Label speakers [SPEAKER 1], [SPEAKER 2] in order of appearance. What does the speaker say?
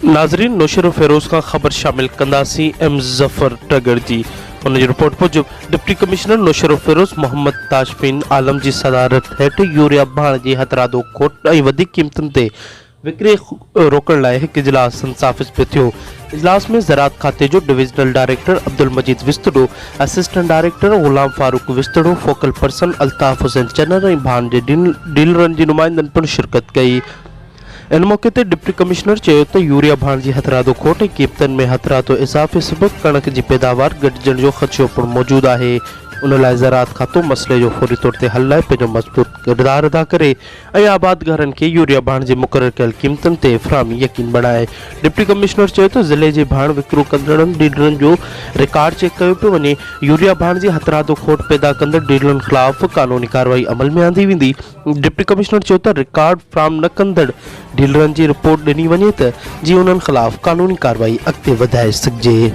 [SPEAKER 1] नाज़रीन नौशर फिरोज़ का खबर शामिल कंदासी एम ज़फ़र टगर जी उन रिपोर्ट मूजिब डिप्टी कमिश्नर नौशर फिरोज़ मोहम्मद ताजबीन आलम जी सदारत हेठ यूरिया भाण जी हथरादो खोट ऐं वधीक क़ीमतुनि ते विक्री रोकण लाइ हिकु इजलास संसाफ़िज़ पियो थियो। इजलास में ज़राअत खाते जो डिविजनल डायरेक्टर अब्दुल मजीद विस्तड़ो, असिस्टेंट डायरेक्टर गुलाम फारूक विस्तड़ो, फोकल पर्सन अल्ताफ़ हुसैन चन्नर ऐं भाण जे डीलरनि जी नुमाइंदनि पिणु शिरकत कई। इन मौके ते डिप्टी कमिश्नर चयो त यूरिया भाण जी हथरादो खोट ऐं क़ीमतनि में हथरादो इज़ाफ़े सबबि कणक जी पैदावार घटिजण जो ख़दशो पिणु मौजूदु आहे। उन लाइ ज़राअत खातो मसइले जो फौरी तौर ते हल लाइ पंहिंजो मज़बूत किरदारु अदा करे ऐं आबाद घरनि खे यूरिया भाण जे मुक़ररु कयल क़ीमतुनि ते फ़राहमी यकीन बणाए। डिप्टी कमिश्नर चयो त ज़िले जे भाण विकिरो कंदड़नि डीलरनि जो रिकॉर्ड चेक कयो पियो वञे। यूरिया भाण जी हथरादो खोट पैदा कंदड़ डीलरनि ख़िलाफ़ कानूनी कार्रवाई अमल में आंदी वेंदी। डिप्टी कमिश्नर चयो त रिकॉर्ड फ़राहम न कंदड़ डीलरनि जी रिपोर्ट ॾिनी वञे त जीअं उन्हनि ख़िलाफ़ कानूनी कार्रवाई अॻिते वधाए सघिजे।